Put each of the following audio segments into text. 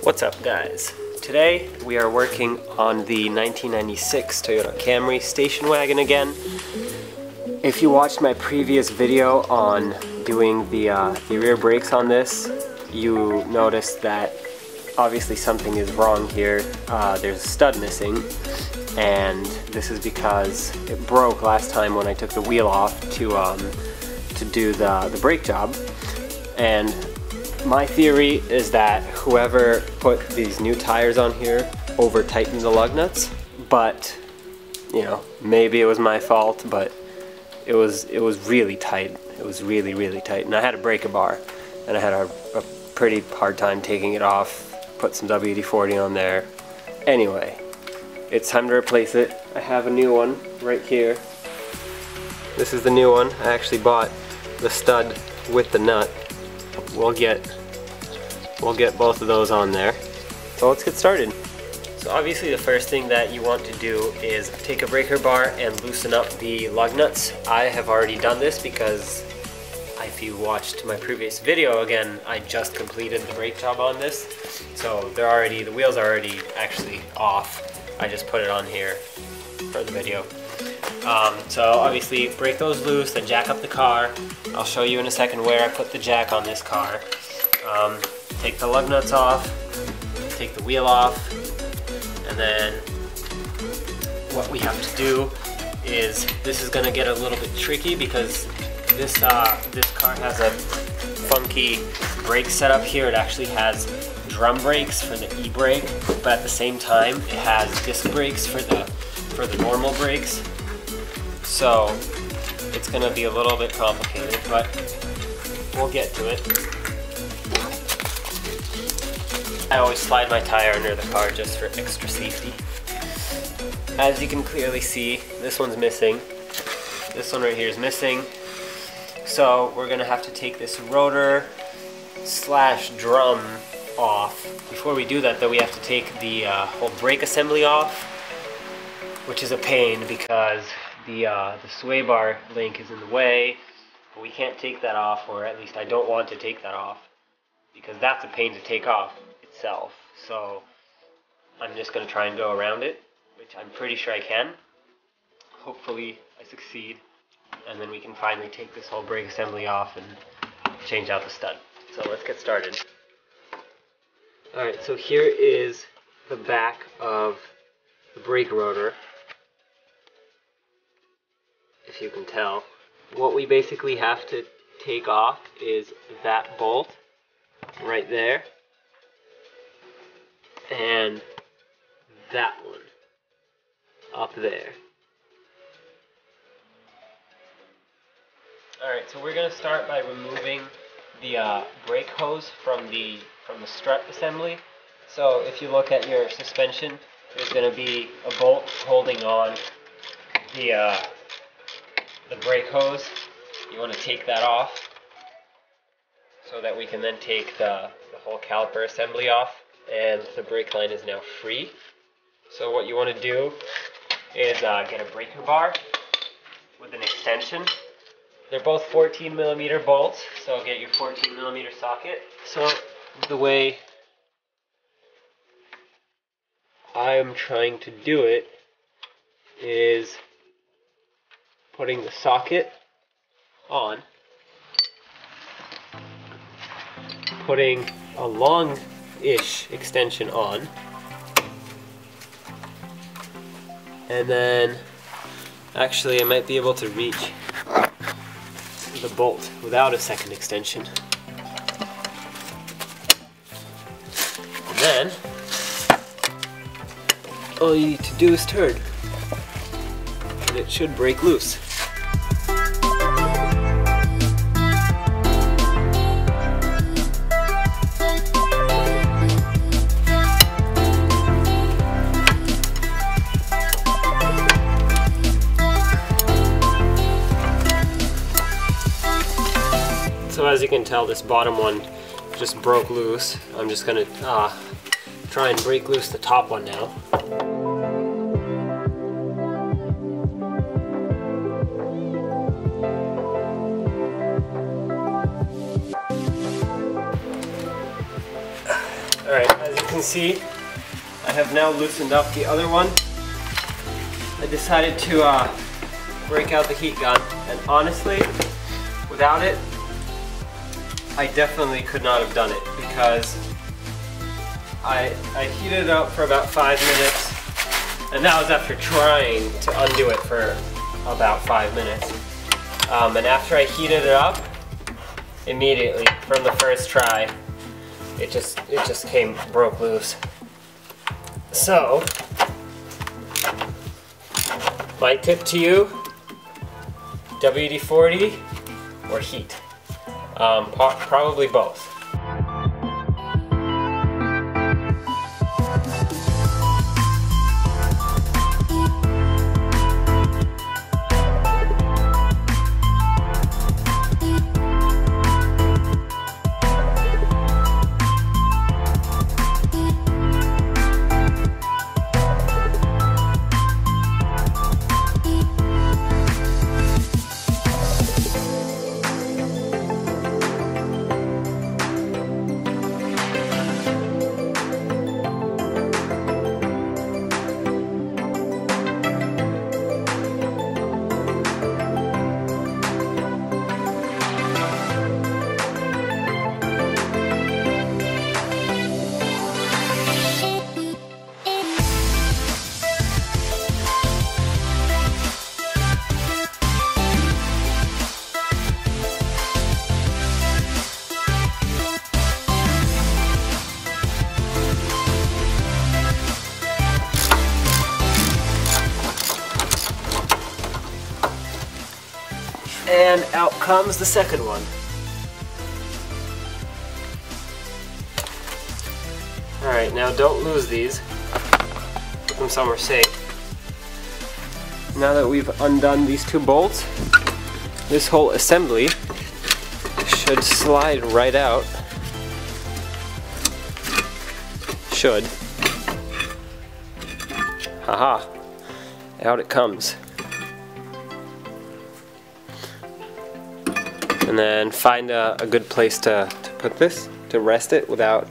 What's up, guys? Today we are working on the 1996 Toyota Camry Station Wagon again. If you watched my previous video on doing the rear brakes on this, you noticed that obviously something is wrong here. There's a stud missing, and this is because it broke last time when I took the wheel off to do the brake job. And my theory is that whoever put these new tires on here over tightened the lug nuts, but you know, maybe it was my fault, but it was really tight. It was really tight, and I had a breaker bar, and I had a pretty hard time taking it off. Put some WD-40 on there. Anyway, it's time to replace it. I have a new one right here. This is the new one. I actually bought the stud with the nut. We'll get both of those on there. So let's get started. So obviously the first thing that you want to do is take a breaker bar and loosen up the lug nuts. I have already done this because if you watched my previous video, again, I just completed the brake job on this. So the wheels are already actually off. I just put it on here for the video. So obviously break those loose, then jack up the car. I'll show you in a second where I put the jack on this car. Take the lug nuts off, take the wheel off, and then what we have to do is, this is going to get a little bit tricky because this car has a funky brake setup here. It actually has drum brakes for the e-brake, but at the same time it has disc brakes for the normal brakes. So it's going to be a little bit complicated, but we'll get to it. I always slide my tire under the car just for extra safety. As you can clearly see, this one's missing. This one right here is missing. So we're going to have to take this rotor / drum off. Before we do that though, we have to take the whole brake assembly off, which is a pain because the sway bar link is in the way. But we can't take that off, or at least I don't want to take that off, because that's a pain to take off itself. So I'm just going to try and go around it, which I'm pretty sure I can. Hopefully I succeed, and then we can finally take this whole brake assembly off and change out the stud. So let's get started. Alright, so here is the back of the brake rotor, if you can tell. What we basically have to take off is that bolt right there and that one up there. Alright, so we're going to start by removing the brake hose from the strut assembly. So if you look at your suspension, there's going to be a bolt holding on the brake hose. You want to take that off so that we can then take the whole caliper assembly off, and the brake line is now free. So what you want to do is get a breaker bar with an extension. They're both 14mm bolts, so get your 14mm socket. So the way I'm trying to do it is putting the socket on, putting a long-ish extension on, and then actually I might be able to reach the bolt without a second extension. And then all you need to do is turn, and it should break loose. So as you can tell, this bottom one just broke loose. I'm just going to try and break loose the top one now. Alright, as you can see, I have now loosened up the other one. I decided to break out the heat gun, and honestly, without it, I definitely could not have done it, because I heated it up for about 5 minutes, and that was after trying to undo it for about 5 minutes. And after I heated it up, immediately, from the first try, it just broke loose. So, my tip to you, WD-40 or heat. Probably both. And out comes the second one. Alright, now don't lose these. Put them somewhere safe. Now that we've undone these two bolts, this whole assembly should slide right out. Should. Haha. Out it comes. And then find a good place to put this, to rest it without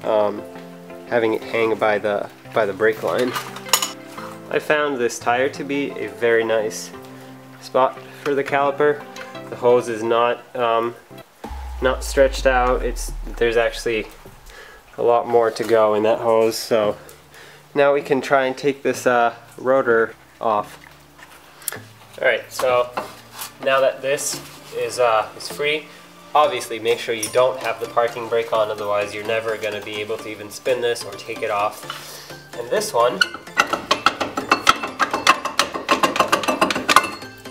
having it hang by the brake line. I found this tire to be a very nice spot for the caliper. The hose is not stretched out. There's actually a lot more to go in that hose. So now we can try and take this rotor off. All right, so now that this is free, obviously make sure you don't have the parking brake on, otherwise you're never going to be able to even spin this or take it off. And this one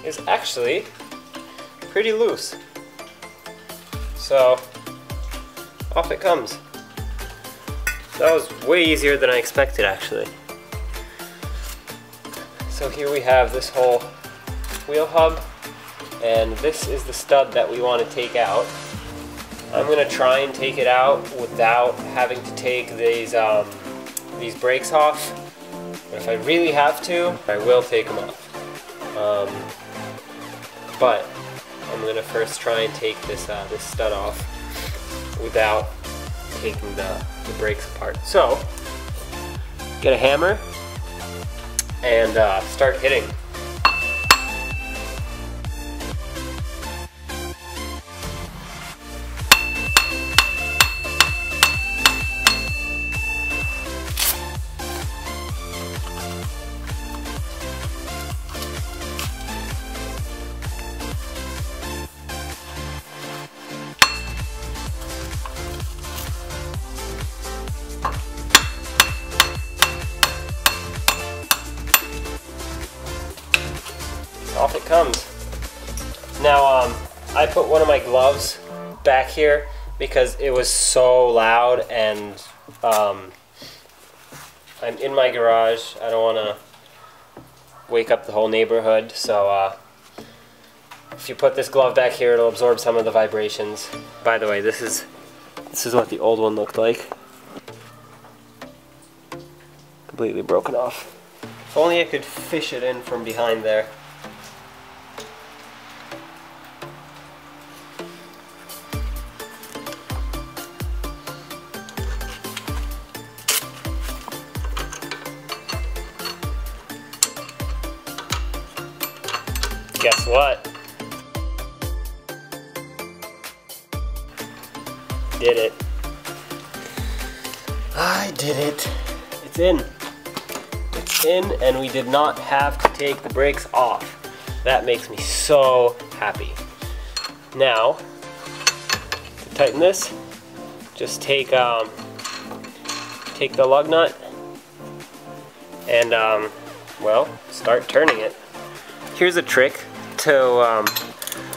is actually pretty loose. So off it comes. That was way easier than I expected, actually. So here we have this whole wheel hub, and this is the stud that we want to take out. I'm going to try and take it out without having to take these brakes off. But if I really have to, I will take them off. But I'm going to first try and take this stud off without taking the brakes apart. So, get a hammer and start hitting. Off it comes. Now I put one of my gloves back here because it was so loud, and I'm in my garage. I don't want to wake up the whole neighborhood, so if you put this glove back here, it'll absorb some of the vibrations. By the way, this is what the old one looked like. Completely broken off. If only I could fish it in from behind there. Guess what? Did it. I did it. It's in. It's in, and we did not have to take the brakes off. That makes me so happy. Now, to tighten this, just take the lug nut and well, start turning it. Here's a trick to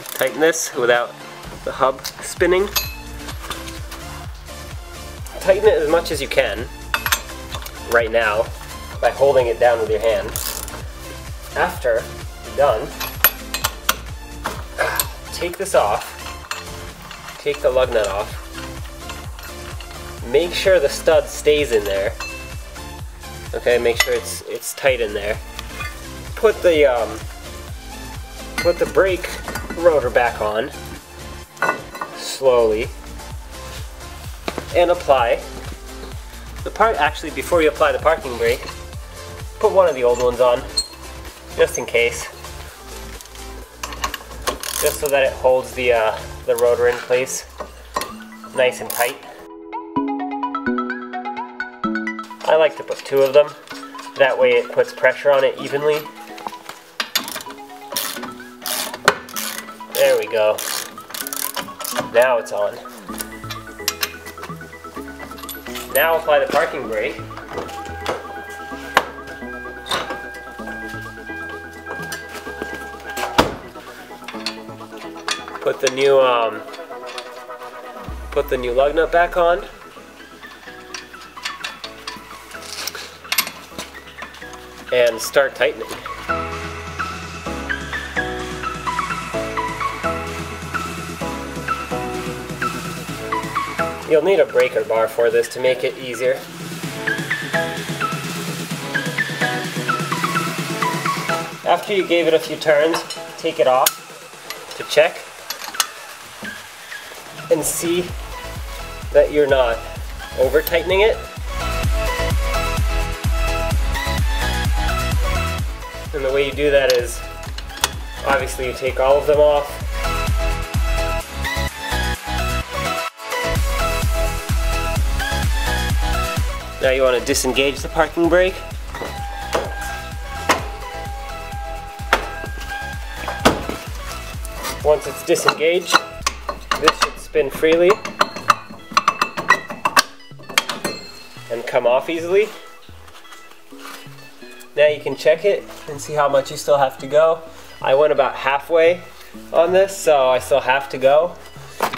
tighten this without the hub spinning. Tighten it as much as you can right now by holding it down with your hand. After you're done, take this off, take the lug nut off, make sure the stud stays in there. Okay, make sure it's tight in there. Put the brake rotor back on slowly and apply the part. Actually, before you apply the parking brake, put one of the old ones on, just in case, just so that it holds the rotor in place nice and tight. I like to put two of them, that way it puts pressure on it evenly. There we go. Now it's on. Now apply the parking brake. Put the new lug nut back on. And start tightening. You'll need a breaker bar for this to make it easier. After you gave it a few turns, take it off to check and see that you're not over tightening it. And the way you do that is, obviously you take all of them off. Now you want to disengage the parking brake. Once it's disengaged, this should spin freely and come off easily. Now you can check it and see how much you still have to go. I went about halfway on this, so I still have to go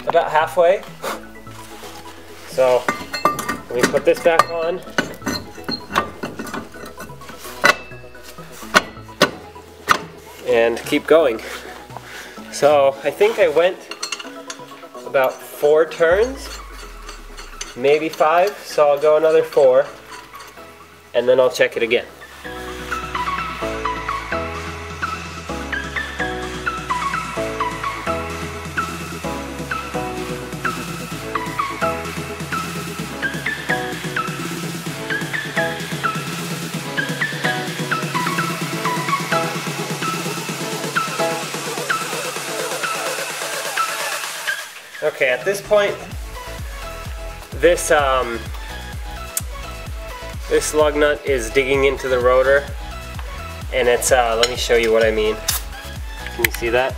about halfway. So let me put this back on. And keep going. So I think I went about 4 turns, maybe 5, so I'll go another 4, and then I'll check it again. Okay, at this point, this lug nut is digging into the rotor, and it's, let me show you what I mean. Can you see that?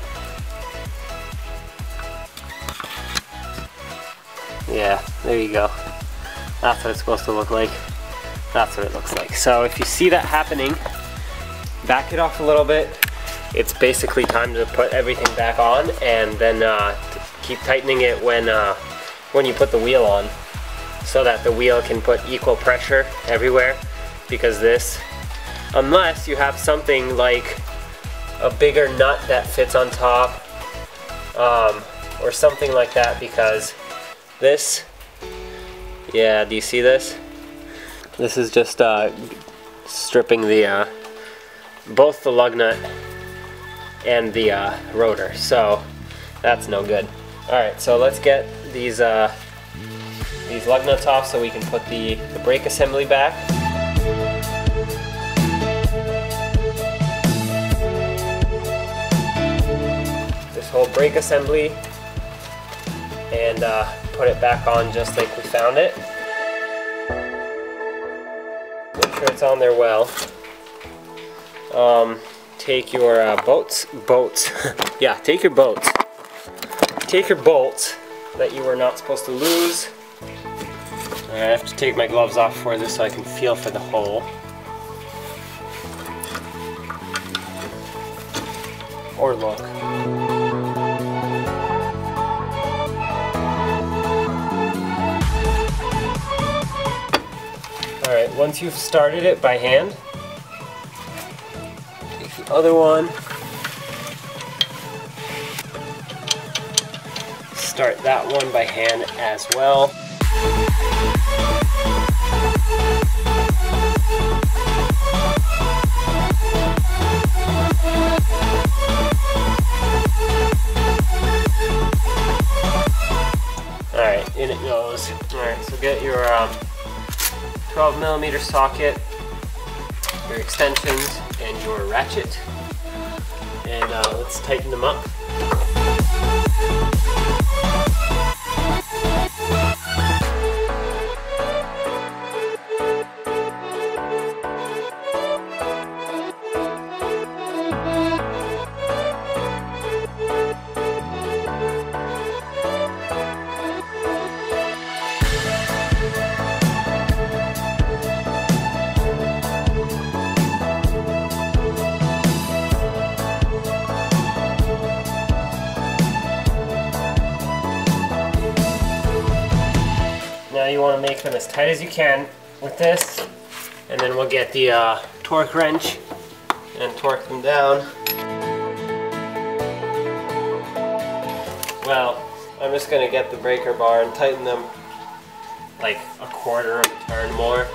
Yeah, there you go. That's what it's supposed to look like. That's what it looks like. So if you see that happening, back it off a little bit. It's basically time to put everything back on, and then keep tightening it when you put the wheel on, so that the wheel can put equal pressure everywhere. Because this, unless you have something like a bigger nut that fits on top, or something like that, because this, yeah, do you see this? This is just stripping the both the lug nut and the rotor, so that's no good. Alright, so let's get these lug nuts off so we can put the brake assembly back. whole brake assembly and put it back on just like we found it. Make sure it's on there well. Take your bolts. Yeah, take your bolts. Take your bolts that you were not supposed to lose. I have to take my gloves off for this so I can feel for the hole. Or look. Alright, once you've started it by hand, take the other one. Start that one by hand as well. Alright, in it goes. Alright, so get your 12mm socket, your extensions, and your ratchet. And let's tighten them up. Now you want to make them as tight as you can with this, and then we'll get the torque wrench and torque them down. Well, I'm just going to get the breaker bar and tighten them like a quarter of a turn more.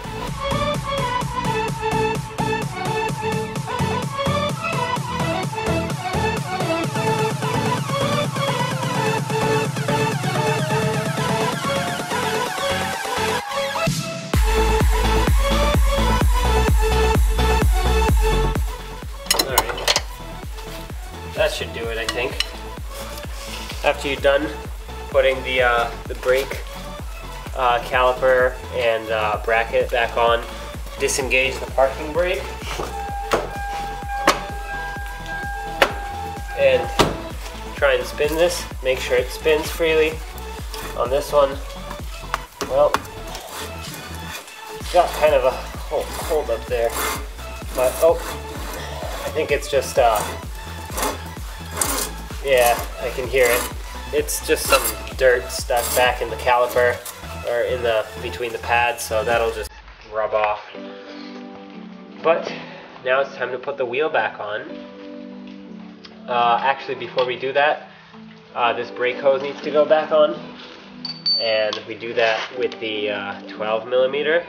That should do it, I think. After you're done putting the brake caliper and bracket back on, disengage the parking brake and try and spin this. Make sure it spins freely. On this one, well, it's got kind of a hold up there, but oh, I think it's just yeah, I can hear it. It's just some dirt stuck back in the caliper or in the between the pads, so that'll just rub off. But now it's time to put the wheel back on. Actually, before we do that, this brake hose needs to go back on, and we do that with the 12mm.